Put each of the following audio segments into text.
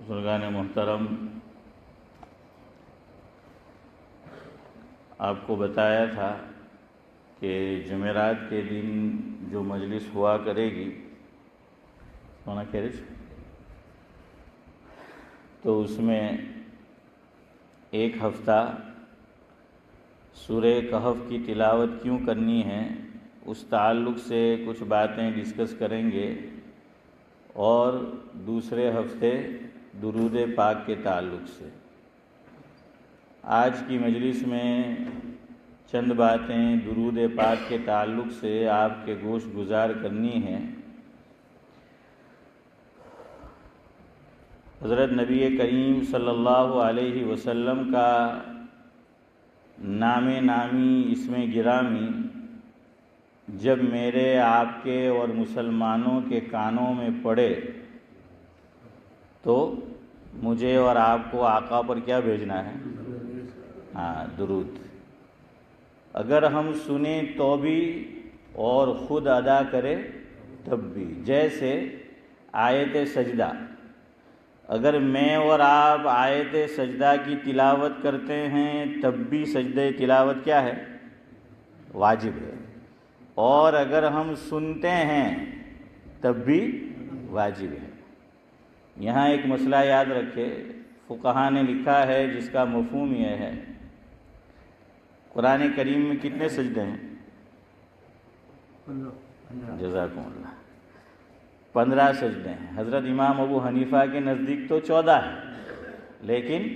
بزرگان محترم، آپ کو بتایا تھا کہ جمعرات کے دن جو مجلس ہوا کرے گی سونا کیرج، تو اس میں ایک ہفتہ سورہ کہف کی تلاوت کیوں کرنی ہے اس تعلق سے کچھ باتیں ڈسکس کریں گے، اور دوسرے ہفتے درود پاک کے تعلق سے۔ آج کی مجلس میں چند باتیں درود پاک کے تعلق سے آپ کے گوش گزار کرنی ہیں۔ حضرت نبی کریم صلی اللہ علیہ وسلم کا نام نامی اسم گرامی جب میرے، آپ کے اور مسلمانوں کے کانوں میں پڑے تو مجھے اور آپ کو آقا پر کیا بھیجنا ہے؟ درود۔ اگر ہم سنیں تو بھی اور خود ادا کرے تب بھی، جیسے آیت سجدہ، اگر میں اور آپ آیت سجدہ کی تلاوت کرتے ہیں تب بھی سجدہ تلاوت کیا ہے؟ واجب ہے، اور اگر ہم سنتے ہیں تب بھی واجب ہے۔ یہاں ایک مسئلہ یاد رکھے، فقہا نے لکھا ہے جس کا مفہوم یہ ہے، قرآن کریم میں کتنے سجدے ہیں؟ جزاکم اللہ، 15 سجدے ہیں۔ حضرت امام ابو حنیفہ کے نزدیک تو 14 ہیں، لیکن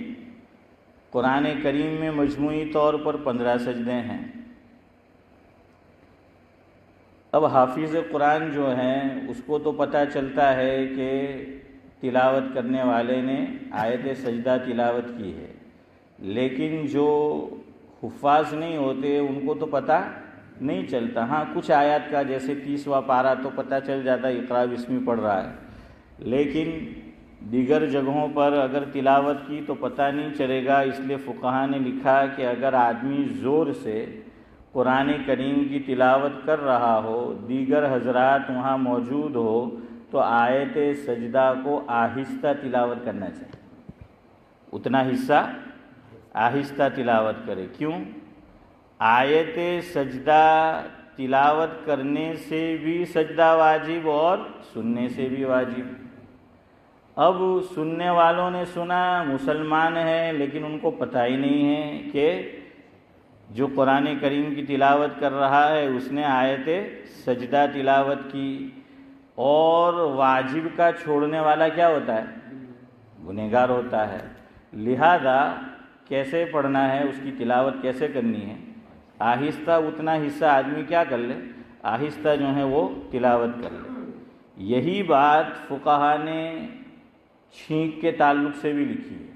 قرآن کریم میں مجموعی طور پر 15 سجدے ہیں۔ اب حافظ قرآن جو ہیں اس کو تو پتہ چلتا ہے کہ تلاوت کرنے والے نے آیت سجدہ تلاوت کی ہے، لیکن جو حفاظ نہیں ہوتے ان کو تو پتہ نہیں چلتا۔ ہاں، کچھ آیات کا جیسے 30واں پارہ تو پتہ چل جاتا ہے اقرا بسمی پڑھ رہا ہے، لیکن دیگر جگہوں پر اگر تلاوت کی تو پتہ نہیں چلے گا۔ اس لیے فقہا نے لکھا کہ اگر آدمی زور سے قرآن کریم کی تلاوت کر رہا ہو، دیگر حضرات وہاں موجود ہو، تو آیت سجدہ کو آہستہ تلاوت کرنا چاہیے، اتنا حصہ آہستہ تلاوت کرے۔ کیوں؟ آیت سجدہ تلاوت کرنے سے بھی سجدہ واجب اور سننے سے بھی واجب۔ اب سننے والوں نے سنا، مسلمان ہیں، لیکن ان کو پتہ ہی نہیں ہے کہ جو قرآن کریم کی تلاوت کر رہا ہے اس نے آیت سجدہ تلاوت کی، اور واجب کا چھوڑنے والا کیا ہوتا ہے؟ گنہگار ہوتا ہے۔ لہذا کیسے پڑھنا ہے، اس کی تلاوت کیسے کرنی ہے؟ آہستہ، اتنا حصہ آدمی کیا کر لے، آہستہ جو ہے وہ تلاوت کر لے۔ یہی بات فقہا نے چھینک کے تعلق سے بھی لکھی ہے۔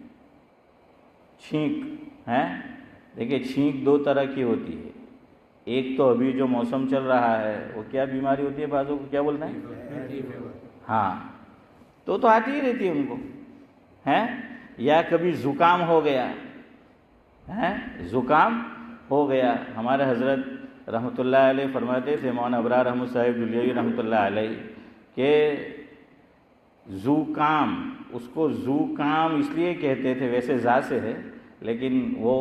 چھینک ہے، دیکھیں چھینک 2 طرح کی ہوتی ہے۔ ایک تو ابھی جو موسم چل رہا ہے وہ کیا بیماری ہوتی ہے، بعضوں کو کیا بولنا ہے؟ ہاں، تو آتی ہی رہتی ہے ان کو، ہیں، یا کبھی زکام ہو گیا ہے، زکام ہو گیا۔ ہمارے حضرت رحمۃ اللہ علیہ فرماتے تھے، مولانا ابرار احمد صاحب دلیوی رحمۃ اللہ علیہ، کہ زکام، اس کو زکام اس لیے کہتے تھے، ویسے ذات سے ہے لیکن وہ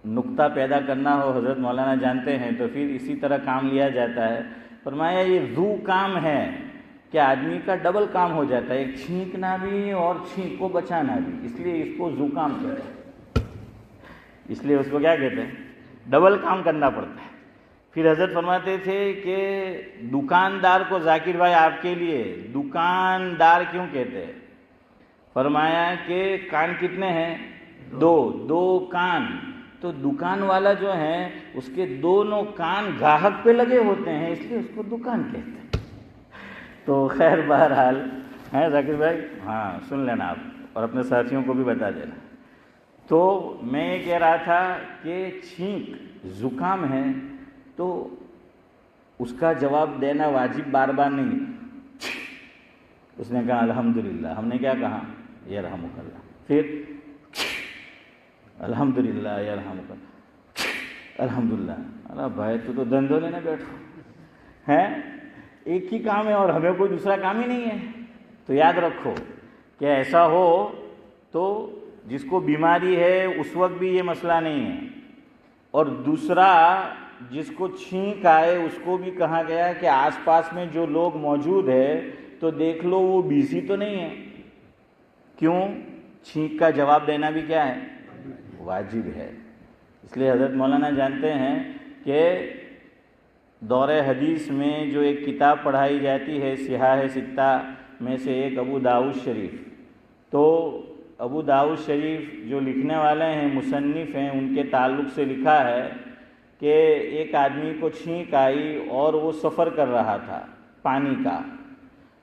نقطہ پیدا کرنا ہو حضرت مولانا جانتے ہیں، تو پھر اسی طرح کام لیا جاتا ہے۔ فرمایا یہ زکام ہے کہ آدمی کا ڈبل کام ہو جاتا ہے، ایک چھینکنا بھی اور چھینک کو بچانا بھی، اس لیے اس کو زکام کہتے ہیں، اس لیے اس کو کیا کہتے ہیں؟ ڈبل کام کرنا پڑتا ہے۔ پھر حضرت فرماتے تھے کہ دکاندار کو، ذاکر بھائی آپ کے لیے دکاندار کیوں کہتے ہیں؟ فرمایا کہ کان کتنے ہیں؟ 2 کان، تو دکان والا جو ہے اس کے دونوں کان گاہک پہ لگے ہوتے ہیں، اس لیے اس کو دکان کہتے ہیں۔ تو خیر بہرحال ہے ذاکر بھائی، ہاں سن لینا آپ اور اپنے ساتھیوں کو بھی بتا دینا۔ تو میں یہ کہہ رہا تھا کہ چھینک زکام ہے تو اس کا جواب دینا واجب بار بار نہیں۔ اس نے کہا الحمدللہ، ہم نے کیا کہا؟ یرحمک اللہ، پھر الحمدللہ یرحمک اللہ، الحمدللہ۔ ارے بھائی تو دندوں لینے بیٹھو ہیں، ایک ہی کام ہے اور ہمیں کوئی دوسرا کام ہی نہیں ہے۔ تو یاد رکھو کہ ایسا ہو تو جس کو بیماری ہے اس وقت بھی یہ مسئلہ نہیں ہے، اور دوسرا جس کو چھینک آئے اس کو بھی کہا گیا کہ آس پاس میں جو لوگ موجود ہے تو دیکھ لو وہ بیزی تو نہیں ہے. کیوں؟ چھینک کا جواب دینا بھی کیا ہے؟ واجب ہے. اس لیے حضرت مولانا جانتے ہیں کہ دور حدیث میں جو ایک کتاب پڑھائی جاتی ہے صحاح ستہ میں سے ایک ابو داؤد شریف، تو ابو داؤد شریف جو لکھنے والے ہیں، مصنف ہیں، ان کے تعلق سے لکھا ہے کہ ایک آدمی کو چھینک آئی اور وہ سفر کر رہا تھا پانی کا.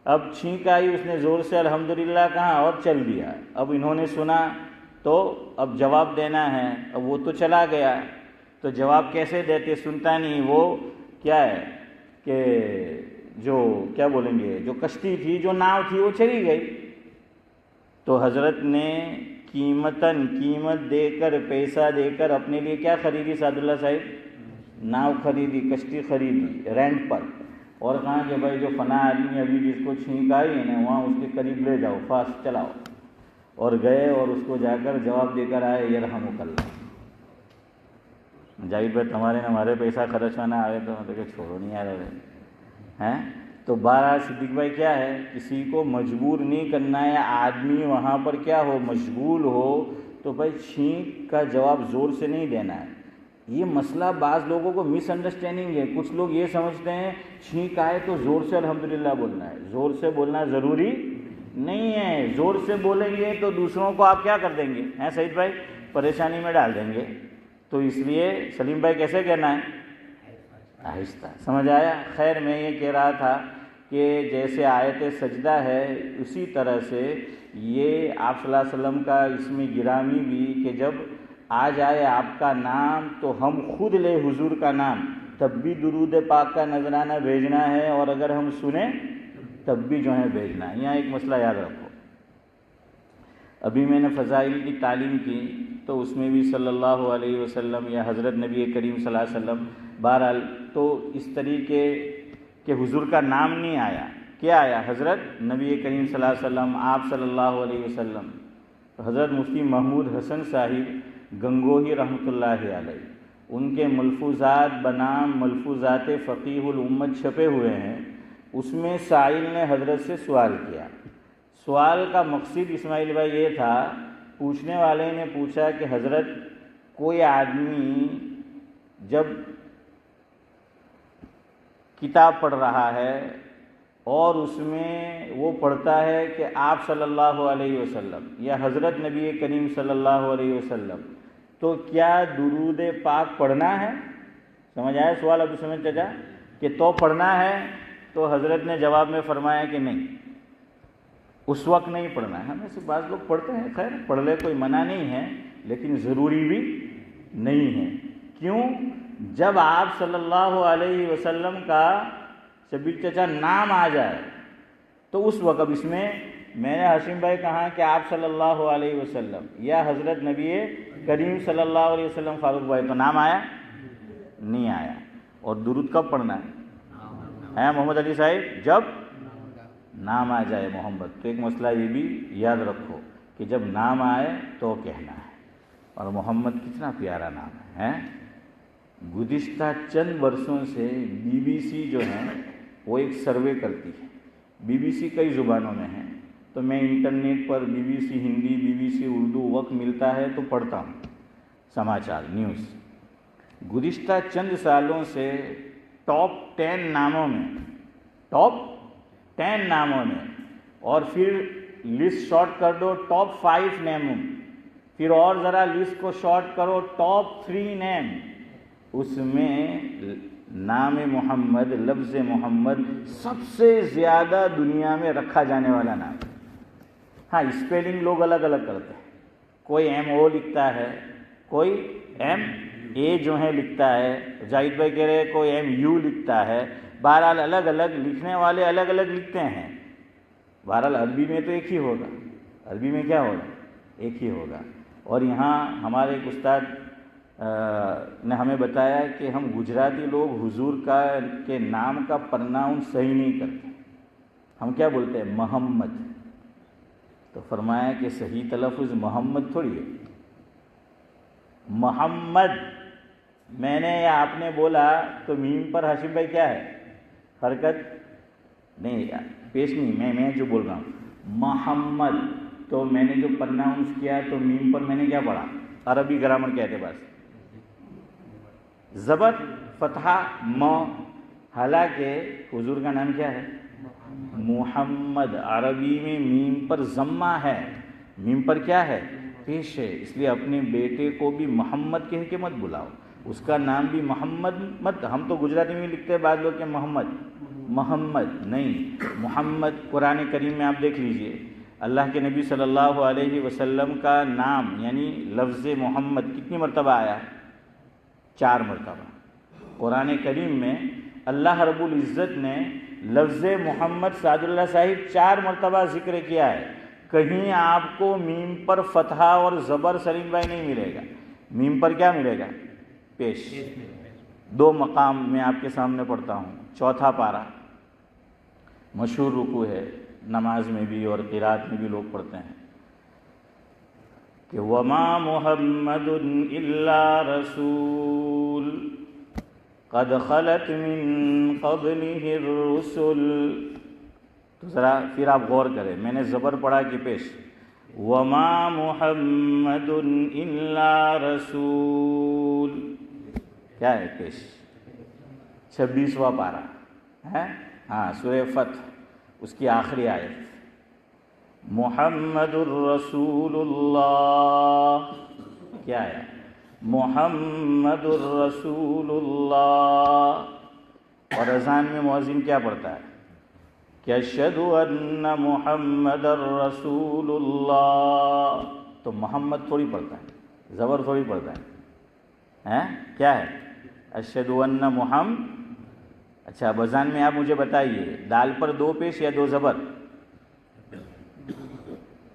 اب چھینک آئی، اس نے زور سے الحمدللہ کہا اور چل دیا. اب انہوں نے سنا تو اب جواب دینا ہے. اب وہ تو چلا گیا، تو جواب کیسے دیتے؟ سنتا نہیں. وہ کیا ہے کہ جو کیا بولیں گے، جو کشتی تھی، جو ناؤ تھی، وہ چلی گئی. تو حضرت نے قیمت دے کر، پیسہ دے کر اپنے لیے کیا خریدی سعد اللہ صاحب؟ ناؤ خریدی، کشتی خریدی رینٹ پر، اور کہا کہ بھائی جو فنا آدمی ابھی جس کو چھینک آئی ہے نا، وہاں اس کے قریب لے جاؤ، فاسٹ چلاؤ. اور گئے اور اس کو جا کر جواب دے کر آئے، یرحمک اللہ. جاوید بھائی تمہارے نے ہمارے پیسہ خرچ ہونا آئے تو مطلب کہ چھوڑو نہیں آ رہے ہیں. تو بہرحال صدیق بھائی کیا ہے، کسی کو مجبور نہیں کرنا ہے. آدمی وہاں پر کیا ہو، مشغول ہو، تو بھائی چھینک کا جواب زور سے نہیں دینا ہے. یہ مسئلہ بعض لوگوں کو مس انڈرسٹینڈنگ ہے. کچھ لوگ یہ سمجھتے ہیں چھینک آئے تو زور سے الحمدللہ بولنا ہے. زور سے بولنا ضروری نہیں ہے. زور سے بولیں گے تو دوسروں کو آپ کیا کر دیں گے، ہیں سعید بھائی؟ پریشانی میں ڈال دیں گے. تو اس لیے سلیم بھائی کیسے کہنا ہے؟ آہستہ. سمجھ آیا؟ خیر میں یہ کہہ رہا تھا کہ جیسے آیت سجدہ ہے اسی طرح سے یہ آپ صلی اللہ علیہ وسلم کا اس میں گرامی بھی، کہ جب آ جائے آپ کا نام تو ہم خود لے حضور کا نام، تب بھی درود پاک کا نذرانہ بھیجنا ہے، اور اگر ہم سنیں تب بھی جو ہے بھیجنا ہے. یہاں ایک مسئلہ یاد رکھو. ابھی میں نے فضائل کی تعلیم کی تو اس میں بھی صلی اللہ علیہ وسلم یا حضرت نبی کریم صلی اللہ علیہ وسلم، بہرحال تو اس طریقے کہ حضور کا نام نہیں آیا. کیا آیا؟ حضرت نبی کریم صلی اللہ علیہ وسلم، آپ صلی اللہ علیہ وسلم. حضرت مفتی محمود حسن صاحب گنگوہی رحمۃ اللہ علیہ، ان کے ملفوظات بنام ملفوظات فقیہ الامت چھپے ہوئے ہیں. اس میں سائل نے حضرت سے سوال کیا. سوال کا مقصد اسماعیل بھائی یہ تھا، پوچھنے والے نے پوچھا کہ حضرت کوئی آدمی جب کتاب پڑھ رہا ہے اور اس میں وہ پڑھتا ہے کہ آپ صلی اللہ علیہ وسلم یا حضرت نبی کریم صلی اللہ علیہ وسلم، تو کیا درود پاک پڑھنا ہے؟ سمجھ آیا سوال؟ ابھی سمجھ چچا کہ تو پڑھنا ہے؟ تو حضرت نے جواب میں فرمایا کہ نہیں، اس وقت نہیں پڑھنا ہے. ہمیں سے بعض لوگ پڑھتے ہیں، خیر پڑھ لے، کوئی منع نہیں ہے، لیکن ضروری بھی نہیں ہے. کیوں؟ جب آپ صلی اللہ علیہ وسلم کا شبیر چچا نام آ جائے تو اس وقت، اب اس میں نے ہاشم بھائی کہا کہ آپ صلی اللہ علیہ وسلم یا حضرت نبی کریم صلی اللہ علیہ وسلم، فاروق بھائی تو نام آیا نہیں آیا. اور درود کب پڑھنا ہے محمد علی صاحب؟ جب نام آ جائے محمد. تو ایک مسئلہ یہ بھی یاد رکھو کہ جب نام آئے تو کہنا ہے. اور محمد کتنا پیارا نام ہے. گزشتہ چند برسوں سے BBC جو ہے وہ ایک سروے کرتی ہے. BBC کئی زبانوں میں ہے، تو میں انٹرنیٹ پر BBC ہندی، BBC اردو وقت ملتا ہے تو پڑھتا ہوں سماچار نیوز. گزشتہ چند سالوں سے ٹاپ 10 ناموں میں، اور پھر لسٹ شارٹ کر دو ٹاپ 5 ناموں، پھر اور ذرا لسٹ کو شارٹ کرو ٹاپ 3 نیم. اس میں نام محمد، لفظ محمد سب سے زیادہ دنیا میں رکھا جانے والا نام. ہاں اسپیلنگ لوگ الگ الگ کرتے ہیں، کوئی MO لکھتا ہے، کوئی MA جو ہے لکھتا ہے. جاوید بھائی کہہ رہے کوئی MU لکھتا ہے. بہرحال الگ الگ لکھنے والے الگ الگ لکھتے ہیں. بہرحال عربی میں تو ایک ہی ہوگا. عربی میں کیا ہوگا؟ ایک ہی ہوگا. اور یہاں ہمارے ایک استاد نے ہمیں بتایا کہ ہم گجراتی لوگ حضور کے نام کا پرناؤنس صحیح نہیں کرتے. ہم کیا بولتے ہیں؟ محمد. تو فرمایا کہ صحیح تلفظ محمد تھوڑی ہے، محمد میں نے یا آپ نے بولا تو میم پر ہاشم بھائی کیا ہے؟ حرکت نہیں، پیش نہیں، میں جو بول رہا ہوں محمد، تو میں نے جو پرناؤنس کیا تو میم پر میں نے کیا پڑھا عربی گرامر کے اعتبار سے؟ زبر فتحہ م، حالانکہ حضور کا نام کیا ہے؟ محمد، عربی میں میم پر ضمہ ہے، میم پر کیا ہے؟ پیش ہے، اس لیے اپنے بیٹے کو بھی محمد کہہ کے مت بلاؤ، اس کا نام بھی محمد مت، ہم تو گجراتی میں لکھتے ہیں بعض لوگ کہ محمد نہیں، محمد قرآن کریم میں آپ دیکھ لیجئے، اللہ کے نبی صلی اللہ علیہ وسلم کا نام یعنی لفظ محمد کتنی مرتبہ آیا؟ 4 مرتبہ۔ قرآن کریم میں اللہ رب العزت نے لفظ محمد سعد اللہ صاحب 4 مرتبہ ذکر کیا ہے، کہیں آپ کو میم پر فتحہ اور زبر سلیم بھائی نہیں ملے گا، میم پر کیا ملے گا؟ پیش۔ 2 مقام میں آپ کے سامنے پڑھتا ہوں، 4 پارہ مشہور رکوع ہے، نماز میں بھی اور قرات میں بھی لوگ پڑھتے ہیں کہ وَمَا مُحَمَّدٌ إِلَّا رَسُولٌ قَدْ خَلَتْ مِن قَبْلِهِ الرُّسُلُ۔ تو ذرا پھر آپ غور کریں، میں نے زبر پڑھا کہ پیش، وَمَا مُحَمَّدٌ إِلَّا رَسُولٌ، کیا ہے پیش؟ 26واں پارہ ہے، ہاں سورہ فتح، اس کی آخری آیت، محمد الرسول اللہ، کیا ہے؟ محمد الرسول اللہ۔ اور اذان میں مؤذن کیا پڑھتا ہے؟ کہ اشہد ان محمد الرسول اللہ، تو محمد تھوڑی پڑھتا ہے، زبر تھوڑی پڑھتا ہے، کیا ہے؟ اشہد ان محمد۔ اچھا اب اذان میں آپ مجھے بتائیے، دال پر 2 پیش یا 2 زبر؟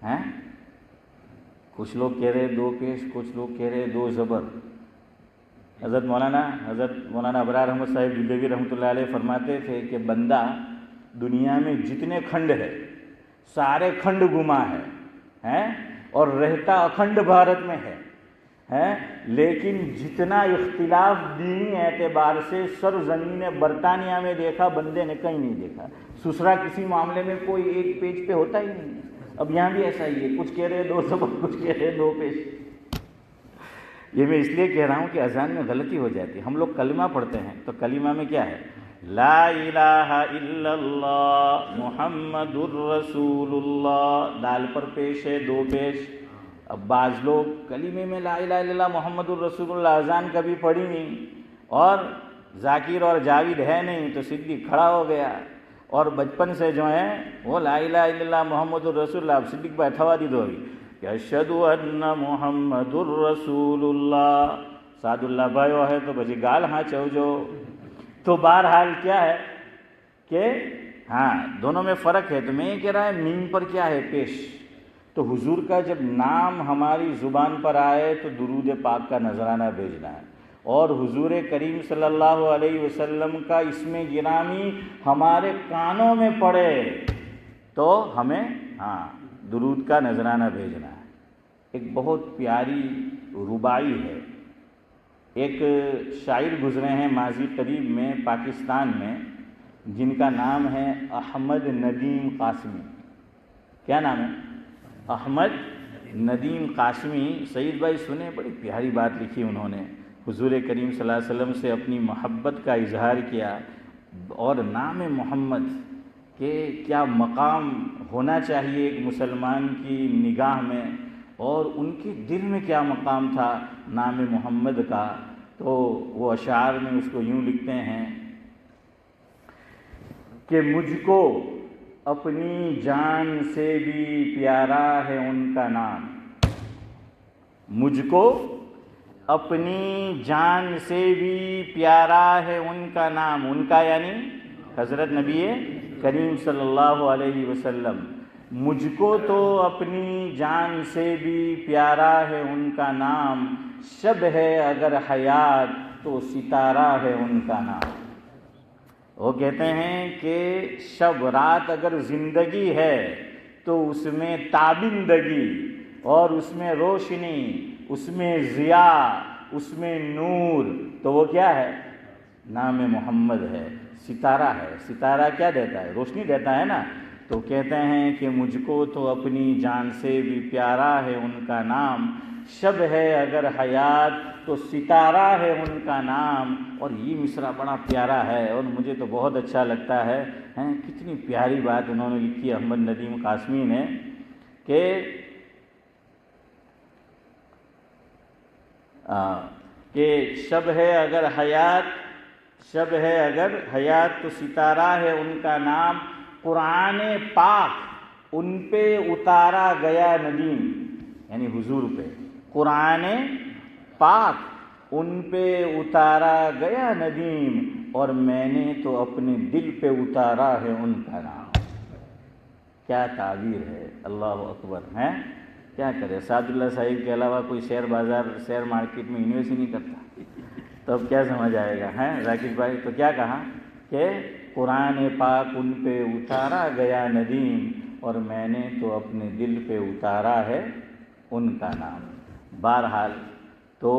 ہیں کچھ لوگ کہہ رہے 2 پیش، کچھ لوگ کہہ رہے 2 زبر۔ حضرت مولانا ابرار احمد صاحب دہلوی رحمۃ اللہ علیہ فرماتے تھے کہ بندہ دنیا میں جتنے کھنڈ ہے سارے کھنڈ گما ہے اور رہتا اکھنڈ بھارت میں ہے، لیکن جتنا اختلاف دینی اعتبار سے سرزمین برطانیہ میں دیکھا بندے نے کہیں نہیں دیکھا، سسرا کسی معاملے میں کوئی ایک پیج پہ ہوتا ہی نہیں ہے۔ اب یہاں بھی ایسا ہی ہے، کچھ کہہ رہے 2 زبر، کچھ کہہ رہے 2 پیش۔ یہ میں اس لیے کہہ رہا ہوں کہ اذان میں غلطی ہو جاتی ہے، ہم لوگ کلمہ پڑھتے ہیں تو کلمہ میں کیا ہے؟ لا الہ الا اللہ محمد الرسول اللہ، دال پر پیش ہے 2 پیش۔ اب بعض لوگ کلمے میں لا الہ الا اللہ محمد الرسول اللہ اذان کبھی پڑھی نہیں، اور ذاکر اور جاوید ہے نہیں تو صدیق کھڑا ہو گیا، اور بچپن سے جو ہے وہ لا الہ الا اللہ محمد الرسول اللہ، اب صدیق بھائی تھوا دی دو کہ اشہد ان محمد الرسول اللہ، سعد اللہ بھائی ہے تو بجی گال ہاں چو جو۔ تو بہرحال کیا ہے کہ ہاں دونوں میں فرق ہے، تو میں یہ کہہ رہا ہے میم پر کیا ہے؟ پیش۔ تو حضور کا جب نام ہماری زبان پر آئے تو درود پاک کا نذرانہ بھیجنا ہے، اور حضور کریم صلی اللہ علیہ وسلم کا اسم گرامی ہمارے کانوں میں پڑے تو ہمیں درود کا نذرانہ بھیجنا ہے۔ ایک بہت پیاری رباعی ہے، ایک شاعر گزرے ہیں ماضی قریب میں پاکستان میں، جن کا نام ہے احمد ندیم قاسمی۔ کیا نام ہے؟ احمد ندیم قاسمی۔ سعید بھائی سنیں، بڑی پیاری بات لکھی انہوں نے، حضور کریم صلی اللہ علیہ وسلم سے اپنی محبت کا اظہار کیا، اور نام محمد کہ کیا مقام ہونا چاہیے ایک مسلمان کی نگاہ میں، اور ان کے دل میں کیا مقام تھا نام محمد کا۔ تو وہ اشعار میں اس کو یوں لکھتے ہیں کہ مجھ کو اپنی جان سے بھی پیارا ہے ان کا نام، مجھ کو اپنی جان سے بھی پیارا ہے ان کا نام، ان کا یعنی حضرت نبی کریم صلی اللہ علیہ وسلم۔ مجھ کو تو اپنی جان سے بھی پیارا ہے ان کا نام، شب ہے اگر حیات تو ستارہ ہے ان کا نام۔ وہ کہتے ہیں کہ شب رات اگر زندگی ہے تو اس میں تابندگی اور اس میں روشنی، اس میں ضیاء، اس میں نور، تو وہ کیا ہے؟ نام محمد ہے، ستارہ ہے۔ ستارہ کیا دیتا ہے؟ روشنی دیتا ہے نا۔ تو کہتے ہیں کہ مجھ کو تو اپنی جان سے بھی پیارا ہے ان کا نام، شب ہے اگر حیات تو ستارہ ہے ان کا نام۔ اور یہ مصرع بڑا پیارا ہے اور مجھے تو بہت اچھا لگتا ہے۔ کتنی پیاری بات انہوں نے لکھی احمد ندیم قاسمی نے کہ شب ہے اگر حیات تو ستارہ ہے ان کا نام، قرآن پاک ان پہ اتارا گیا ندیم، یعنی حضور پہ قرآن پاک ان پہ اتارا گیا ندیم، اور میں نے تو اپنے دل پہ اتارا ہے ان کا نام۔ کیا تعبیر ہے، اللہ اکبر ہے۔ کیا کرے، سعد اللہ صاحب کے علاوہ کوئی شیئر مارکیٹ میں انویسٹ ہی نہیں کرتا، تو اب کیا سمجھ آئے گا ہے ذاکر بھائی؟ تو کیا کہا کہ قرآن پاک ان پہ اتارا گیا ندیم، اور میں نے تو اپنے دل پہ اتارا ہے ان کا نام۔ بہرحال تو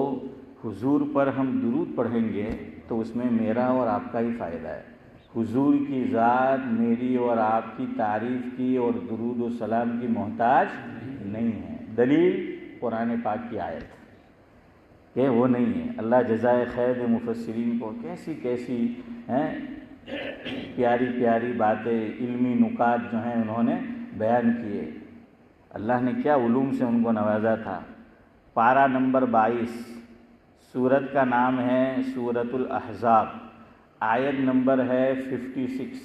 حضور پر ہم درود پڑھیں گے تو اس میں میرا اور آپ کا ہی فائدہ ہے۔ حضور کی ذات میری اور آپ کی تعریف کی اور درود و سلام کی محتاج نہیں ہے۔ دلیل قرآن پاک کی آیت کہ وہ نہیں ہے۔ اللہ جزائے خیر مفسرین کو کیسی کیسی پیاری پیاری باتیں، علمی نکات جو ہیں انہوں نے بیان کیے۔ اللہ نے کیا علوم سے ان کو نوازا تھا۔ پارہ نمبر 22، سورت کا نام ہے سورۃ الاحزاب، آیت نمبر ہے 56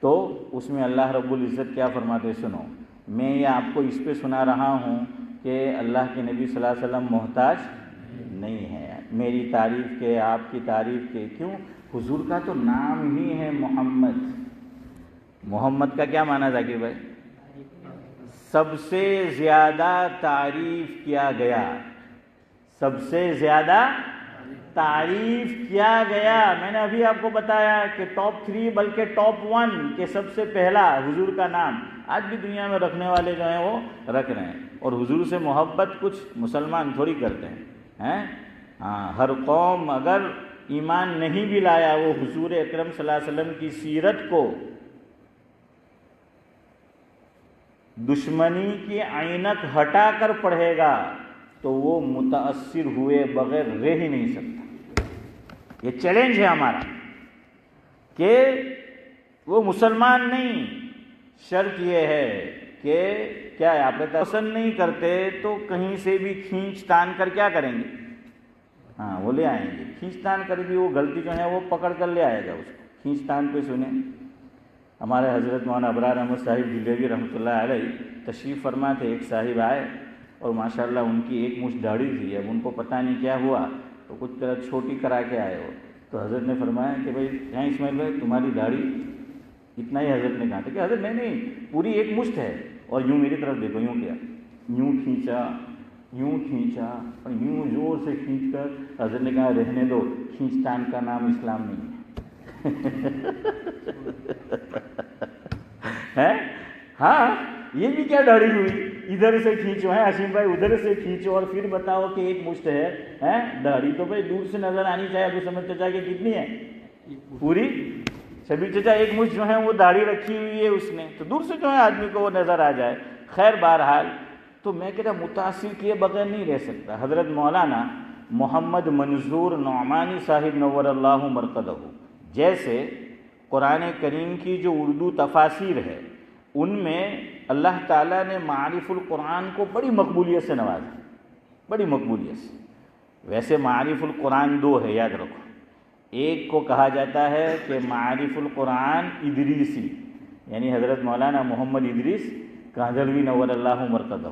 تو اس میں اللہ رب العزت کیا فرماتے سنو۔ میں یہ آپ کو اس پہ سنا رہا ہوں کہ اللہ کے نبی صلی اللہ علیہ وسلم محتاج نہیں ہے میری تعریف کے، آپ کی تعریف کے۔ کیوں؟ حضور کا تو نام ہی ہے محمد۔ محمد کا کیا معنی ذاکر بھائی؟ سب سے زیادہ تعریف کیا گیا، سب سے زیادہ تعریف کیا گیا۔ میں نے ابھی آپ کو بتایا کہ ٹاپ 3 بلکہ ٹاپ 1 کہ سب سے پہلا حضور کا نام آج بھی دنیا میں رکھنے والے جو ہیں وہ رکھ رہے ہیں، اور حضور سے محبت کچھ مسلمان تھوڑی کرتے ہیں۔ ہر قوم اگر ایمان نہیں بھی لایا، وہ حضور اکرم صلی اللہ علیہ وسلم کی سیرت کو دشمنی کی عینک ہٹا کر پڑھے گا تو وہ متاثر ہوئے بغیر رہ ہی نہیں سکتا۔ یہ چیلنج ہے ہمارا کہ وہ مسلمان نہیں، شرط یہ ہے کہ کیا ہے، آپ پسند نہیں کرتے تو کہیں سے بھی کھینچ تان کر کیا کریں گے؟ وہ لے آئیں گے، کھینچ تان کر بھی وہ غلطی جو ہے وہ پکڑ کر لے آئے گا اس کو۔ کھینچ تان پہ سنیں، ہمارے حضرت مولانا ابرار احمد صاحب دہلوی رحمۃ اللہ علیہ تشریف فرما تھے۔ ایک صاحب آئے اور ماشاءاللہ ان کی ایک مشت داڑھی تھی، اب ان کو پتہ نہیں کیا ہوا تو کچھ طرح چھوٹی کرا کے آئے ہو، تو حضرت نے فرمایا کہ بھائی یہاں اسماعیل بھائی تمہاری داڑھی اتنا ہی؟ حضرت نے کہا تھا کہ حضرت نہیں پوری ایک مشت ہے، اور یوں میری طرف دیکھو، یوں کیا، یوں کھینچا اور یوں زور سے کھینچ کر حضرت نے کہا رہنے دو، کھینچ تان کا نام اسلام نہیں ہے۔ ہاں یہ بھی کیا داڑھی ہوئی، ادھر سے کھینچو ہے حسین بھائی، ادھر سے کھینچو اور پھر بتاؤ کہ ایک مشت ہے۔ داڑھی تو بھائی دور سے نظر آنی چاہیے، ابھی سمجھ چچا کہ کتنی ہے؟ پوری۔ شبیر چچا ایک مشت جو ہے وہ داڑھی رکھی ہوئی ہے اس نے، تو دور سے جو ہے آدمی کو وہ نظر آ جائے۔ خیر بہرحال تو میں کہتا متاثر کیے بغیر نہیں رہ سکتا۔ حضرت مولانا محمد منظور نعمانی صاحب نور اللہ مرقدہ، جیسے قرآن کریم کی جو اردو تفاسیر ہے ان میں اللہ تعالیٰ نے معارف القرآن کو بڑی مقبولیت سے نوازا، بڑی مقبولیت سے۔ ویسے معارف القرآن 2 ہے، یاد رکھو۔ ایک کو کہا جاتا ہے کہ معارف القرآن ادریسی، یعنی حضرت مولانا محمد ادریس کاندھلوی نور اللہ مرقدہ،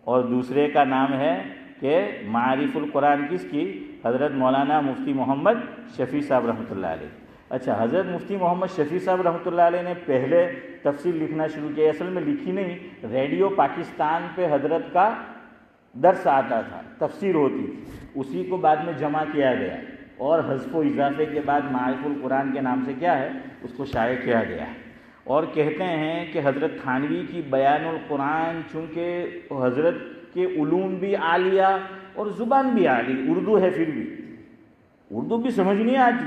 اور دوسرے کا نام ہے کہ معارف القرآن کس کی؟ حضرت مولانا مفتی محمد شفیع صاحب رحمۃ اللہ علیہ۔ اچھا، حضرت مفتی محمد شفیع صاحب رحمۃ اللہ علیہ نے پہلے تفسیر لکھنا شروع کیا، اصل میں لکھی نہیں، ریڈیو پاکستان پہ حضرت کا درس آتا تھا، تفسیر ہوتی تھی، اسی کو بعد میں جمع کیا گیا اور حذف و اضافے کے بعد معارف القرآن کے نام سے کیا ہے اس کو شائع کیا گیا ہے۔ اور کہتے ہیں کہ حضرت تھانوی کی بیان القرآن چونکہ حضرت کے علوم بھی عالیہ اور زبان بھی عالی، اردو ہے، پھر بھی اردو بھی سمجھ نہیں آتی۔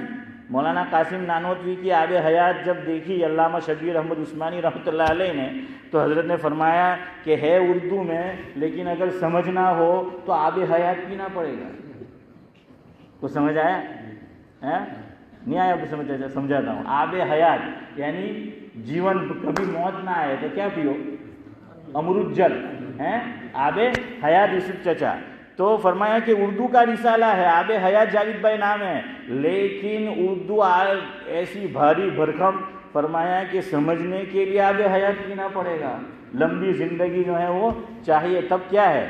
مولانا قاسم نانوتوی کی آب حیات جب دیکھی علامہ شبیر احمد عثمانی رحمۃ اللہ علیہ نے، تو حضرت نے فرمایا کہ ہے اردو میں، لیکن اگر سمجھنا ہو تو آب حیات پینا پڑے گا۔ تو سمجھ آیا؟ نہیں آیا؟ سمجھاتا ہوں۔ آب حیات یعنی جیون، کبھی موت نہ آئے تو کیا پیو؟ امرت جل، آب حیات یوسف چچا۔ تو فرمایا کہ اردو کا رسالہ ہے، آب حیات جاوید بھائی نام ہے، لیکن اردو ایسی بھاری بھرکم، فرمایا کہ سمجھنے کے لیے آب حیات پینا پڑے گا، لمبی زندگی جو ہے وہ چاہیے، تب کیا ہے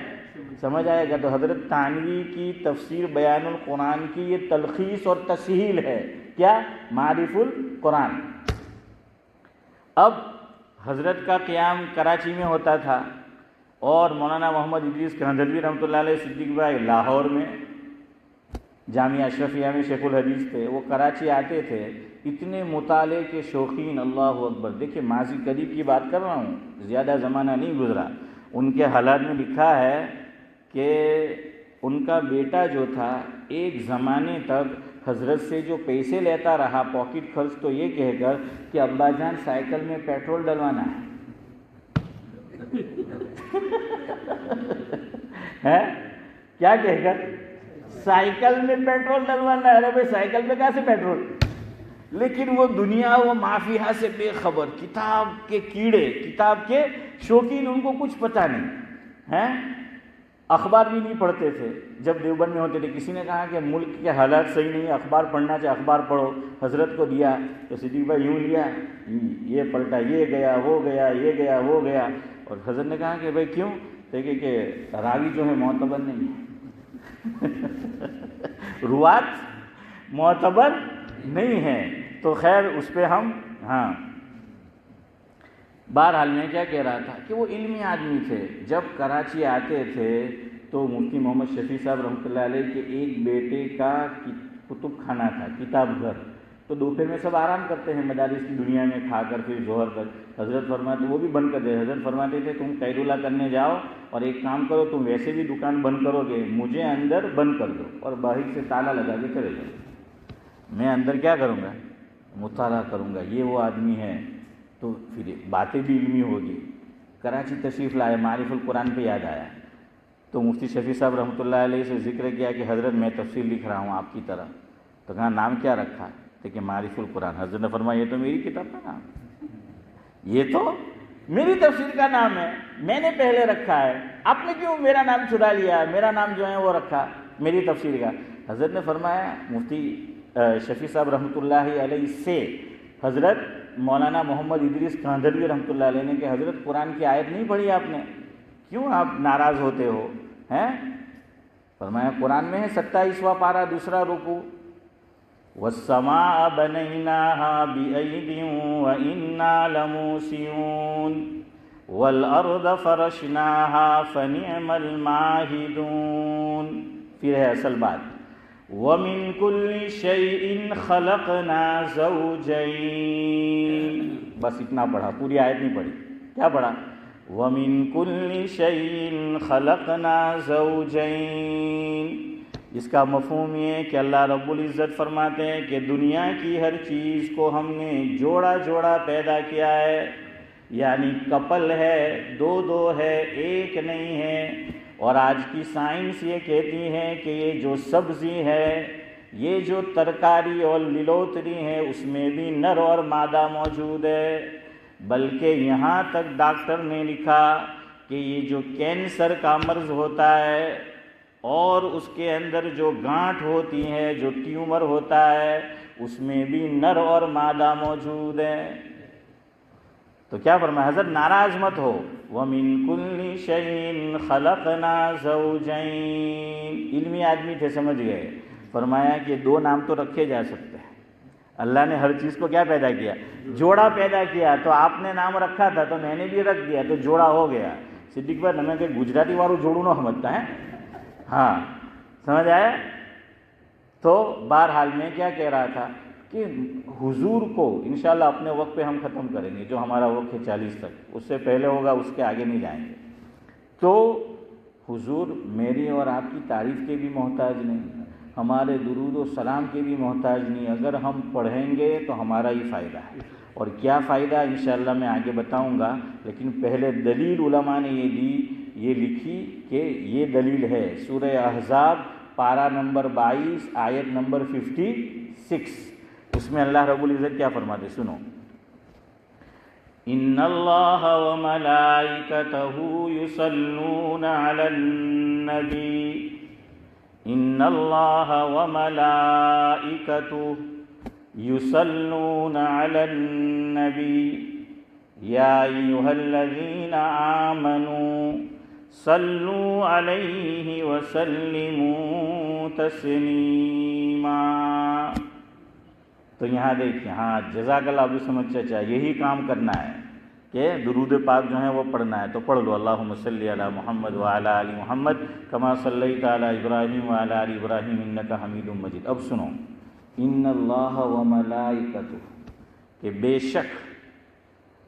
سمجھ آئے گا۔ تو حضرت تھانوی کی تفسیر بیان القرآن کی یہ تلخیص اور تسہیل ہے، کیا؟ معارف القرآن۔ اب حضرت کا قیام کراچی میں ہوتا تھا، اور مولانا محمد ادریس کاندھلوی رحمۃ اللہ علیہ صدیق بھائی لاہور میں جامعہ اشرفیہ میں شیخ الحدیث تھے، وہ کراچی آتے تھے، اتنے مطالعے کے شوقین، اللہ اکبر۔ دیکھیں ماضی قریب کی بات کر رہا ہوں، زیادہ زمانہ نہیں گزرا۔ ان کے حالات میں لکھا ہے کہ ان کا بیٹا جو تھا ایک زمانے تک حضرت سے جو پیسے لیتا رہا پاکٹ خرچ، تو یہ کہہ کر کہ ابا جان سائیکل میں پیٹرول ڈلوانا ہے، کیا کہہ کر؟ سائیکل میں پیٹرول ڈلوانا ہے۔ ارے بھائی سائیکل میں کہاں سے پیٹرول؟ لیکن وہ دنیا، وہ مافیہ سے بے خبر، کتاب کے کیڑے، کتاب کے شوقین، ان کو کچھ پتہ نہیں ہے، اخبار بھی نہیں پڑھتے تھے۔ جب دیوبند میں ہوتے تھے، کسی نے کہا کہ ملک کے حالات صحیح نہیں، اخبار پڑھنا چاہے اخبار پڑھو، حضرت کو دیا تو صدیق بھائی یوں لیا، یہ پلٹا، یہ گیا وہ گیا، یہ گیا وہ گیا، اور حضرت نے کہا کہ بھائی کیوں؟ دیکھیں کہ راوی جو ہے معتبر نہیں ہے، روات معتبر نہیں ہے۔ تو خیر اس پہ ہم بہرحال میں کیا کہہ رہا تھا کہ وہ علمی آدمی تھے۔ جب کراچی آتے تھے تو مفتی محمد شفیع صاحب رحمۃ اللہ علیہ کے ایک بیٹے کا کتب خانہ تھا، کتاب گھر، تو دوپہر میں سب آرام کرتے ہیں مدارس کی دنیا میں کھا کر، پھر ظہر تک حضرت فرماتے، وہ بھی بند کر دے، حضرت فرماتے تھے تم خیر اللہ کرنے جاؤ اور ایک کام کرو، تم ویسے بھی دکان بند کرو گے، مجھے اندر بند کر دو اور باہر سے تالا لگا کے چلے جاؤ، میں اندر کیا کروں گا؟ مطالعہ کروں گا۔ یہ وہ آدمی ہے، تو پھر باتیں بھی علمی ہوگی۔ کراچی تشریف لائے، معارف القرآن پہ یاد آیا تو مفتی شفیع صاحب رحمۃ اللہ علیہ سے ذکر کیا کہ حضرت میں تفسیر لکھ رہا ہوں آپ کی طرح، تو کہا نام کیا رکھا؟ کہ معارف القرآن۔ حضرت نے فرمایا یہ تو میری کتاب کا نام ہے، یہ تو میری تفسیر کا نام ہے، میں نے پہلے رکھا ہے، آپ نے کیوں میرا نام چرا لیا؟ میرا نام جو ہے وہ رکھا میری تفسیر کا۔ حضرت نے فرمایا، مفتی شفیع صاحب رحمۃ اللہ علیہ سے حضرت مولانا محمد ادریس کاندھلوی رحمۃ اللہ علیہ نے کہ حضرت قرآن کی آیت نہیں پڑھی آپ نے، کیوں آپ ناراض ہوتے ہو؟ فرمایا قرآن میں ہے 27واں پارہ 2 رکوع، وَالسَّمَاءَ بَنَيْنَاهَا بِأَيْدٍ وَإِنَّا لَمُوسِعُونَ وَالْأَرْضَ فَرَشْنَاهَا فَنِعْمَ الْمَاهِدُونَ۔ پھر ہے اصل بات، وَمِن كُلِّ شَيْءٍ خَلَقْنَا زَوْجَيْنِ، بس اتنا پڑھا، پوری آیت نہیں پڑھی۔ کیا پڑھا؟ وَمِن كُلِّ شَيْءٍ خَلَقْنَا زَوْجَيْنِ۔ اس کا مفہوم یہ ہے کہ اللہ رب العزت فرماتے ہیں کہ دنیا کی ہر چیز کو ہم نے جوڑا جوڑا پیدا کیا ہے، یعنی کپل ہے، دو ہے، ایک نہیں ہے۔ اور آج کی سائنس یہ کہتی ہے کہ یہ جو سبزی ہے، یہ جو ترکاری اور للوتری ہے، اس میں بھی نر اور مادہ موجود ہے، بلکہ یہاں تک ڈاکٹر نے لکھا کہ یہ جو کینسر کا مرض ہوتا ہے اور اس کے اندر جو گانٹھ ہوتی ہے، جو ٹیومر ہوتا ہے، اس میں بھی نر اور مادہ موجود ہے۔ تو کیا فرمایا حضرت؟ ناراض مت ہو، وَمِن كُلِّ شَيْءٍ خَلَقْنَا زَوْجَيْنِ۔ علمی آدمی تھے، سمجھ گئے۔ فرمایا کہ 2 نام تو رکھے جا سکتے ہیں، اللہ نے ہر چیز کو کیا پیدا کیا؟ جوڑا پیدا کیا۔ تو آپ نے نام رکھا تھا تو میں نے بھی رکھ دیا، تو جوڑا ہو گیا۔ صدیق بھائی نمیں کہ گجراتی وارو جوڑو نہ سمجھتا ہے، ہاں سمجھ آیا؟ تو بہرحال میں کیا کہہ رہا تھا کہ حضور کو انشاءاللہ اپنے وقت پہ ہم ختم کریں گے، جو ہمارا وقت ہے 40 تک، اس سے پہلے ہوگا، اس کے آگے نہیں جائیں گے. تو حضور میری اور آپ کی تعریف کے بھی محتاج نہیں، ہمارے درود و سلام کے بھی محتاج نہیں. اگر ہم پڑھیں گے تو ہمارا ہی فائدہ ہے. اور کیا فائدہ انشاءاللہ میں آگے بتاؤں گا، لیکن پہلے دلیل علماء نے یہ لکھی کہ یہ دلیل ہے سورہ احزاب پارہ نمبر 22 آیت نمبر 56. اس میں اللہ رب العزت کیا فرماتے سنو. ان اللہ وملائکتہ یصلون علی النبی ان اللہ وملائکتہ یصلون علی النبی یا ایھا الذین آمنوا صلوا علیہ وسلموا تسلیما. تو یہاں دیکھیں، ہاں جزاک اللہ ابو سمجھ چاچا، یہی کام کرنا ہے کہ درود پاک جو ہے وہ پڑھنا ہے. تو پڑھ لو اللہم صلی علی محمد وعلی آل محمد کما صلیت علی ابراہیم وعلی آل ابراہیم انک حمید مجید. اب سنو، ان اللہ وملائکتہ، کہ بے شک،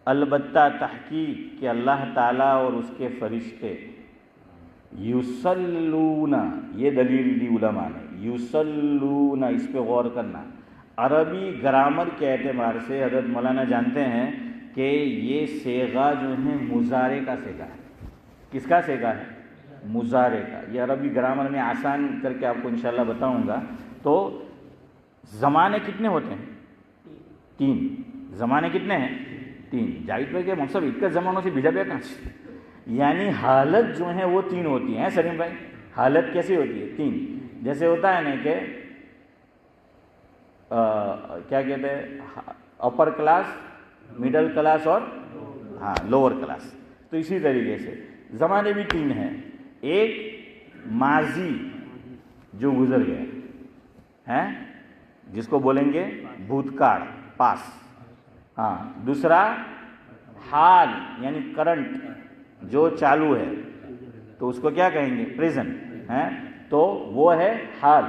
البتہ، تحقیق کہ اللہ تعالیٰ اور اس کے فرشتے، یصلون، یہ دلیل دی علماء نے، یصلون، اس پہ غور کرنا. عربی گرامر کے اعتبار سے حضرت مولانا جانتے ہیں کہ یہ صیغہ جو ہے مضارع کا صیغہ ہے. کس کا صیغہ ہے؟ مضارع کا. یہ عربی گرامر میں آسان کر کے آپ کو انشاءاللہ بتاؤں گا. تو زمانے کتنے ہوتے ہیں؟ 3. زمانے کتنے ہیں؟ 3. جاوید بھائی کے مقصد ایک زمانوں سے بھیجا پہ کہاں سے؟ یعنی حالت جو ہے وہ 3 ہوتی ہیں. سلیم بھائی حالت کیسی ہوتی ہے؟ 3. جیسے ہوتا ہے نا کہ کیا کہتے ہیں، اپر کلاس، مڈل کلاس اور لوور کلاس. تو اسی طریقے سے زمانے بھی 3 ہیں. ایک ماضی جو گزر گیا ہے، جس کو بولیں گے بھوتکاળ، پاس. دوسرا حال یعنی کرنٹ جو چالو ہے، تو اس کو کیا کہیں گے؟ پریزنٹ ہے. تو وہ ہے حال.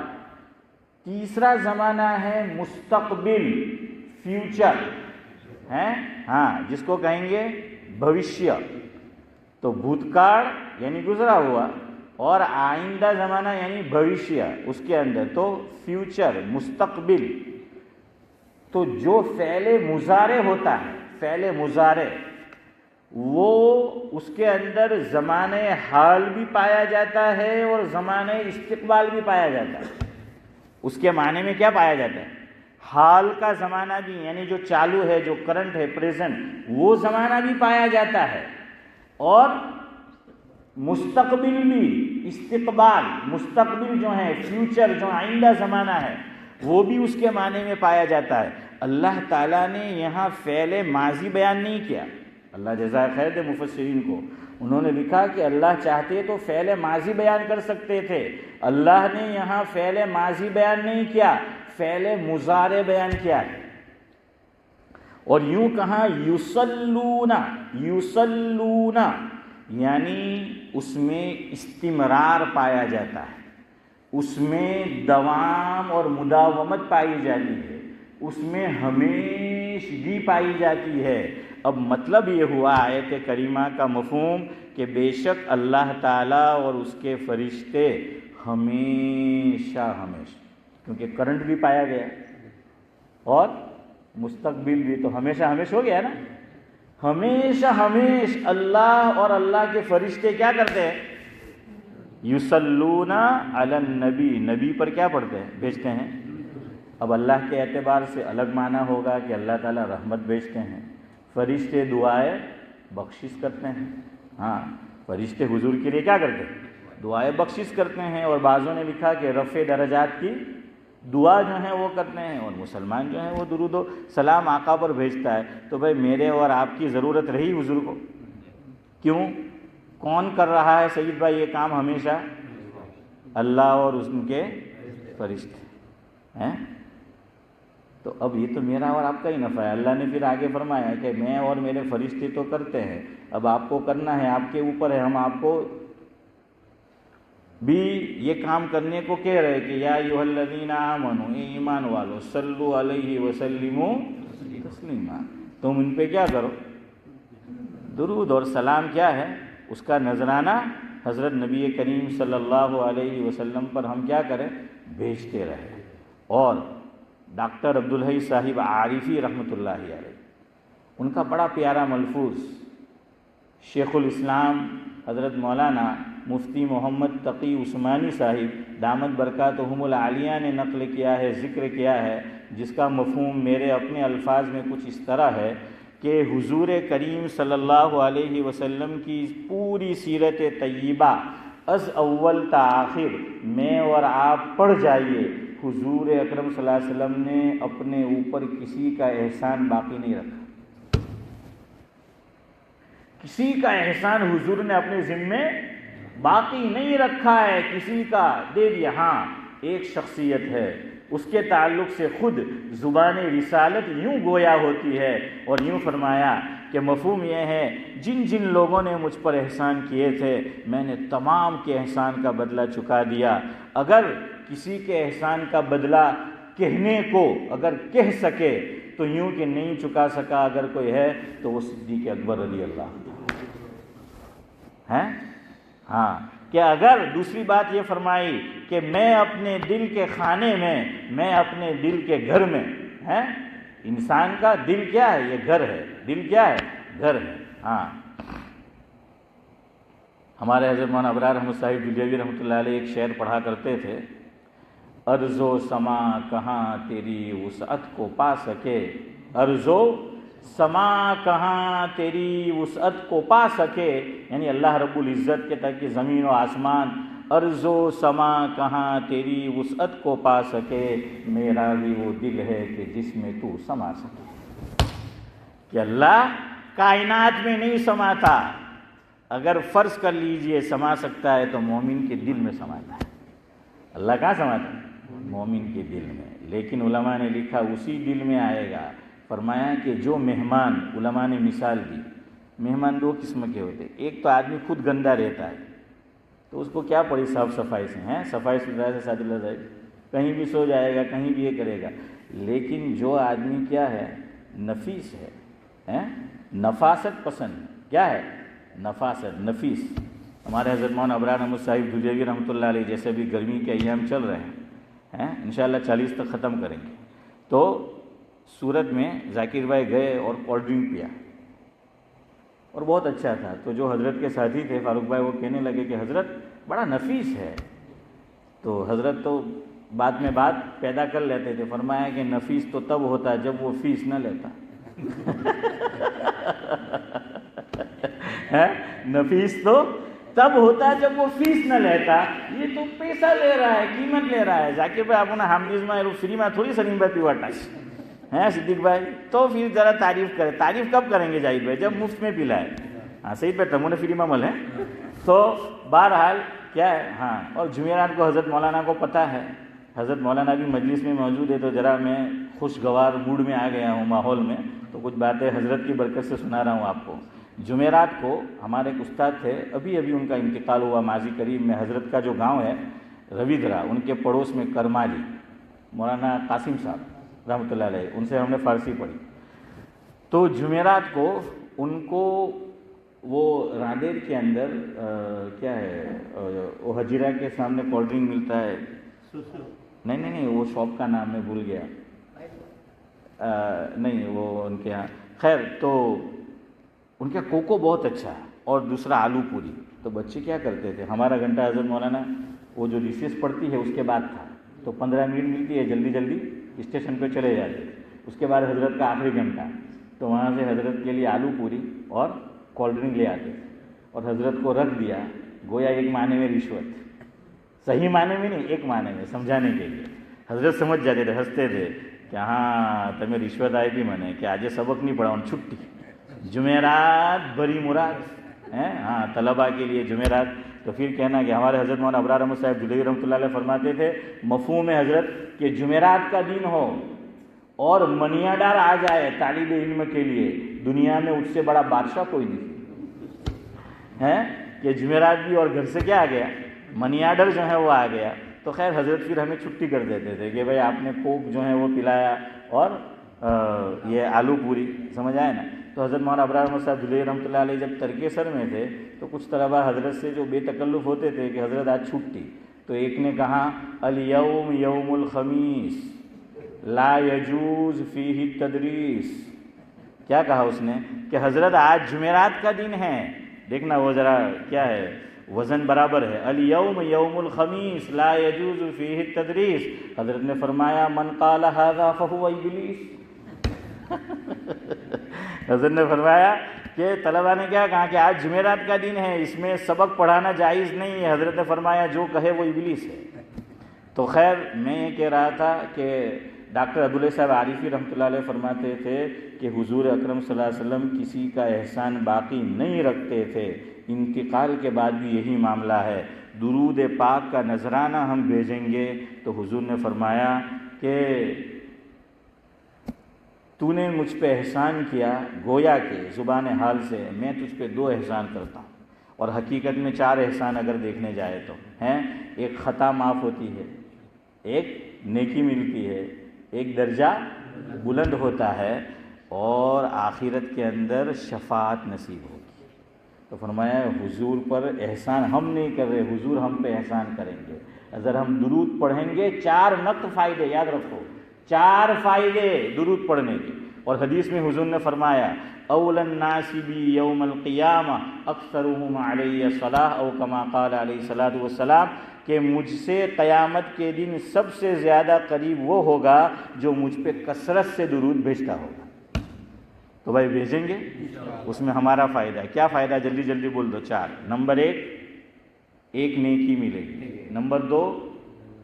تیسرا زمانہ ہے مستقبل، فیوچر ہے، جس کو کہیں گے بھوشیہ. تو بھوتکاળ یعنی گزرا ہوا، اور آئندہ زمانہ یعنی بھوشیہ اس کے اندر، تو فیوچر، مستقبل. تو جو فعل مضارع ہوتا ہے، فعل مضارع، وہ اس کے اندر زمانہ حال بھی پایا جاتا ہے اور زمانہ استقبال بھی پایا جاتا ہے. اس کے معنی میں کیا پایا جاتا ہے؟ حال کا زمانہ بھی، یعنی جو چالو ہے، جو کرنٹ ہے، پریزنٹ، وہ زمانہ بھی پایا جاتا ہے. اور مستقبل بھی، استقبال، مستقبل جو ہے، فیوچر جو آئندہ زمانہ ہے، وہ بھی اس کے معنی میں پایا جاتا ہے. اللہ تعالیٰ نے یہاں فعل ماضی بیان نہیں کیا. اللہ جزائے خیر دے مفسرین کو، انہوں نے لکھا کہ اللہ چاہتے تو فعل ماضی بیان کر سکتے تھے. اللہ نے یہاں فعل ماضی بیان نہیں کیا، فعل مضارع بیان کیا ہے. اور یوں کہا یصلون، یصلون یعنی اس میں استمرار پایا جاتا ہے، اس میں دوام اور مداومت پائی جاتی ہے، اس میں ہمیشگی پائی جاتی ہے. اب مطلب یہ ہوا آیت کریمہ کا مفہوم کہ بے شک اللہ تعالیٰ اور اس کے فرشتے ہمیشہ، کیونکہ کرنٹ بھی پایا گیا اور مستقبل بھی، تو ہمیشہ ہو گیا نا. ہمیشہ اللہ اور اللہ کے فرشتے کیا کرتے ہیں؟ یصلون علی النبی، نبی پر کیا پڑھتے ہیں؟ بھیجتے ہیں. اب اللہ کے اعتبار سے الگ معنی ہوگا کہ اللہ تعالیٰ رحمت بھیجتے ہیں، فرشتے دعائیں بخشش کرتے ہیں. فرشتے حضور کے لیے کیا کرتے ہیں؟ دعائیں بخشش کرتے ہیں. اور بعضوں نے لکھا کہ رفع درجات کی دعا جو ہے وہ کرتے ہیں، اور مسلمان جو ہے وہ درود و سلام آقا پر بھیجتا ہے. تو بھائی میرے اور آپ کی ضرورت رہی حضور کو؟ کیوں؟ کون کر رہا ہے سید بھائی یہ کام ہمیشہ؟ اللہ اور ان کے فرشتے ہیں. تو اب یہ تو میرا اور آپ کا ہی نفع ہے. اللہ نے پھر آگے فرمایا کہ میں اور میرے فرشتے تو کرتے ہیں، اب آپ کو کرنا ہے، آپ کے اوپر ہے. ہم آپ کو بھی یہ کام کرنے کو کہہ رہے کہ یا ایھا الذین آمنوا، اے ایمان والو، صلوا علیہ وسلموا تسلیما، تم ان پہ کیا کرو، درود اور سلام کیا ہے، اس کا نذرانہ حضرت نبی کریم صلی اللہ علیہ وسلم پر ہم کیا کریں، بھیجتے رہے۔ اور ڈاکٹر عبدالحی صاحب عارفی رحمۃ اللہ علیہ، ان کا بڑا پیارا ملفوظ شیخ الاسلام حضرت مولانا مفتی محمد تقی عثمانی صاحب دامت برکاتہم العالیہ نے نقل کیا ہے، ذکر کیا ہے، جس کا مفہوم میرے اپنے الفاظ میں کچھ اس طرح ہے کہ حضور کریم صلی اللہ علیہ وسلم کی پوری سیرت طیبہ از اول تا آخر میں اور آپ پڑھ جائیے، حضور اکرم صلی اللہ علیہ وسلم نے اپنے اوپر کسی کا احسان باقی نہیں رکھا، کسی کا احسان حضور نے اپنے ذمے باقی نہیں رکھا ہے، کسی کا دے دیا۔ ہاں ایک شخصیت ہے، اس کے تعلق سے خود زبان رسالت یوں گویا ہوتی ہے اور یوں فرمایا کہ مفہوم یہ ہے، جن جن لوگوں نے مجھ پر احسان کیے تھے میں نے تمام کے احسان کا بدلہ چکا دیا، اگر کسی کے احسان کا بدلہ کہنے کو اگر کہہ سکے تو یوں کہ نہیں چکا سکا اگر کوئی ہے تو وہ صدیق اکبر رضی اللہ ہے۔ ہاں کہ اگر دوسری بات یہ فرمائی کہ میں اپنے دل کے خانے میں اپنے دل کے گھر میں ہے، انسان کا دل کیا ہے، یہ گھر ہے، دل کیا ہے، گھر ہے۔ ہاں ہمارے حضرت مولانا ابرار احمد صاحب دہلوی رحمۃ اللہ علیہ ایک شعر پڑھا کرتے تھے، ارض و سما کہاں تیری وسعت کو پا سکے، ارض و سما کہاں تیری وسعت کو پا سکے، یعنی اللہ رب العزت کے تک کہ زمین و آسمان ارض و سما کہاں تیری وسعت کو پا سکے، میرا بھی وہ دل ہے کہ جس میں تو سما سکے، کہ اللہ کائنات میں نہیں سماتا، اگر فرض کر لیجئے سما سکتا ہے تو مومن کے دل میں سماتا ہے۔ اللہ کہاں سماتا ہے؟ مومن کے دل میں۔ لیکن علماء نے لکھا اسی دل میں آئے گا، فرمایا کہ جو مہمان، علماء نے مثال دی، مہمان دو قسم کے ہوتے، ایک تو آدمی خود گندا رہتا ہے تو اس کو کیا پڑی صاف صفائی سے ہیں، صفائی ستھرائی سے ساتھ اللہ جائے، کہیں بھی سو جائے گا، کہیں بھی یہ کرے گا۔ لیکن جو آدمی کیا ہے، نفیس ہے، نفاست پسند، کیا ہے، نفاست، نفیس۔ ہمارے حضرت مولانا ابرار احمد صاحب دہلوی رحمۃ اللہ علیہ جیسے بھی گرمی کے ایام چل رہے ہیں، انشاءاللہ 40 تک ختم کریں گے، تو سورت میں ذاکر بھائی گئے اور کولڈ ڈرنک پیا اور بہت اچھا تھا، تو جو حضرت کے ساتھی تھے فاروق بھائی وہ کہنے لگے کہ حضرت بڑا نفیس ہے، تو حضرت تو بعد میں بات پیدا کر لیتے تھے، فرمایا کہ نفیس تو تب ہوتا جب وہ فیس نہ لیتا نفیس تو تب ہوتا جب وہ فیس نہ لیتا، یہ تو پیسہ لے رہا ہے، قیمت لے رہا ہے۔ ذاکر بھائی آپ نے حامدیز میں فری میں تھوڑی سلیم بھائی پیواٹا ہے، صدیق بھائی تو پھر ذرا تعریف کرے، تعریف کب کریں گے جاہد بھائی، جب مفت میں پلائے۔ ہاں صحیح پہ تمہوں نے فری میں عمل ہے، تو بہرحال کیا ہے۔ ہاں اور جمعرات کو حضرت مولانا کو پتہ ہے، حضرت مولانا بھی مجلس میں موجود ہے، تو ذرا میں خوشگوار موڈ میں آ گیا ہوں، ماحول میں، تو کچھ باتیں حضرت کی برکت سے سنا رہا ہوں آپ کو۔ جمعرات کو ہمارے ایک استاد تھے، ابھی ان کا انتقال ہوا ماضی قریب میں، حضرت کا جو گاؤں ہے رویدرا، ان کے پڑوس میں کرمالی، مولانا قاسم صاحب رحمۃ اللہ علیہ، ان سے ہم نے فارسی پڑھی، تو جمعرات کو ان کو وہ راندیر کے اندر کیا ہے، وہ حجیرہ کے سامنے کولڈ ڈرنک ملتا ہے، نہیں وہ شاپ کا نام میں بھول گیا، نہیں وہ ان کے یہاں، خیر تو ان کا کوکو بہت اچھا ہے اور دوسرا آلو پوری، تو بچے کیا کرتے تھے، ہمارا گھنٹہ حضرت مولانا وہ جو ریسیس پڑتی ہے اس کے بعد تھا، تو 15 منٹ ملتی ہے، جلدی جلدی اسٹیشن پہ چلے جاتے، اس کے بعد حضرت کا آخری گھنٹہ، تو وہاں سے حضرت کے لیے آلو پوری اور کولڈ ڈرنک لے آتے اور حضرت کو رکھ دیا، گویا ایک معنی میں رشوت، صحیح معنی میں نہیں، ایک معنی میں سمجھانے کے لیے، حضرت سمجھ جاتے تھے، ہنستے تھے کہ ہاں تمہیں رشوت آئی تھی، میں نے کہ آج سبق نہیں پڑھا، ان چھٹی، جمعرات بری مراد ہیں، ہاں طلباء کے لیے جمعرات، تو پھر کہنا کہ ہمارے حضرت مولانا ابرار احمد صاحب دہلوی رحمۃ اللہ علیہ فرماتے تھے، مفہوم حضرت کہ جمعرات کا دن ہو اور منیا ڈار آ جائے طالب علم کے لیے، دنیا میں اس سے بڑا بادشاہ کوئی نہیں ہے، کہ جمعرات بھی اور گھر سے کیا آ گیا، منی آرڈر جو ہے وہ آ گیا. تو خیر حضرت پھر ہمیں چھٹی کر دیتے تھے کہ بھائی آپ نے کوک جو ہے وہ پلایا اور یہ آلو پوری, سمجھ آئے نا. تو حضرت مولانا ابرار احمد صاحب دھلوئی رحمۃ اللہ علیہ جب ترک سر میں تھے تو کچھ طلباء حضرت سے جو بے تکلف ہوتے تھے کہ حضرت آج چھٹی, تو ایک نے کہا الیوم یوم الخمیس لا یجوز فیہ التدریس. کیا کہا اس نے کہ حضرت آج جمعرات کا دن ہے. دیکھنا وہ ذرا کیا ہے, وزن برابر ہے. الیوم یوم الخمیس لا یجوز فیہ التدریس. حضرت نے فرمایا من قال ھذا فہو ابلیس. حضرت نے فرمایا کہ طلباء نے کیا کہا کہ آج جمعرات کا دن ہے, اس میں سبق پڑھانا جائز نہیں ہے. حضرت نے فرمایا جو کہے وہ ابلیس ہے. تو خیر میں یہ کہہ رہا تھا کہ ڈاکٹر عبداللہ صاحب عارفی رحمۃ اللہ علیہ فرماتے تھے کہ حضور اکرم صلی اللہ علیہ وسلم کسی کا احسان باقی نہیں رکھتے تھے, انتقال کے بعد بھی یہی معاملہ ہے. درود پاک کا نذرانہ ہم بھیجیں گے تو حضور نے فرمایا کہ تو نے مجھ پہ احسان کیا, گویا کہ زبان حال سے میں تجھ پہ 2 احسان کرتا ہوں, اور حقیقت میں 4 احسان اگر دیکھنے جائے تو ہیں. ایک خطا معاف ہوتی ہے, ایک نیکی ملتی ہے, ایک درجہ بلند ہوتا ہے, اور آخرت کے اندر شفاعت نصیب ہوگی. تو فرمایا حضور پر احسان ہم نہیں کر رہے, حضور ہم پہ احسان کریں گے. اگر ہم درود پڑھیں گے 4 نقد فائدے, یاد رکھو 4 فائدے درود پڑھنے کے. اور حدیث میں حضور نے فرمایا اول الناس بی یوم القیامہ اکثرهم علی الصلاۃ او کما قال علیہ الصلاۃ والسلام, کہ مجھ سے قیامت کے دن سب سے زیادہ قریب وہ ہوگا جو مجھ پہ کثرت سے درود بھیجتا ہوگا. تو بھائی بھیجیں گے, اس میں ہمارا فائدہ ہے. کیا فائدہ, جلدی جلدی بول دو. 4. نمبر 1 ایک نیکی ملے گی. نمبر 2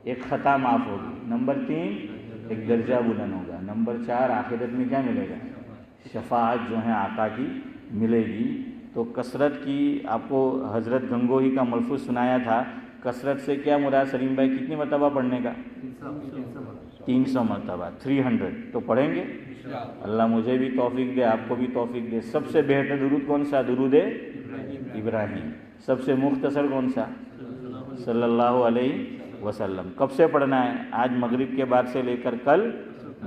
ایک خطا معاف ہوگی. نمبر 3 ایک درجہ بلند ہوگا. نمبر 4 آخرت میں کیا ملے گا, شفاعت جو ہے آقا کی ملے گی. تو کثرت کی آپ کو حضرت گنگوہی کا ملفوظ سنایا تھا. کثرت سے کیا مراد سلیم بھائی, کتنی مرتبہ پڑھنے کا؟ 300 مرتبہ, 300. تو پڑھیں گے اللہ مجھے بھی توفیق دے, آپ کو بھی توفیق دے. سب سے بہتر درود کون سا؟ درود ابراہیم. سب سے مختصر کون سا؟ صلی اللہ علیہ وسلم. کب سے پڑھنا ہے؟ آج مغرب کے بعد سے لے کر کل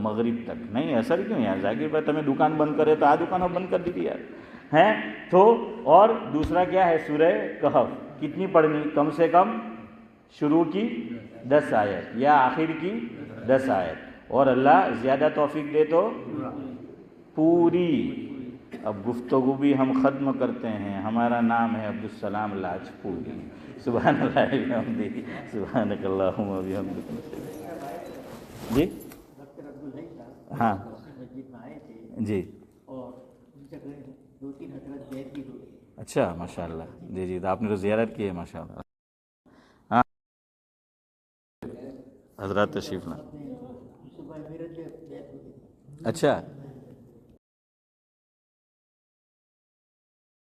مغرب تک. نہیں اثر کیوں یار, ذاکر بھائی تمہیں دکان بند کرے تو دکان بند کر دی یار ہیں. تو اور دوسرا کیا ہے, سورہ کہف. کتنی پڑھنی؟ کم سے کم شروع کی 10 آیت یا آخر کی 10 آیت, اور اللہ زیادہ توفیق دے تو پوری. اب گفتگو بھی ہم ختم کرتے ہیں. ہمارا نام ہے عبدالسلام لاجپوری. سبحان اللہ وبحمدہ, سبحانک اللہم وبحمدک. جی ہاں جی, اچھا ماشاء اللہ. جی جی, تو آپ نے تو زیارت کی ہے ماشاء اللہ. ہاں حضرات تشریف لا. اچھا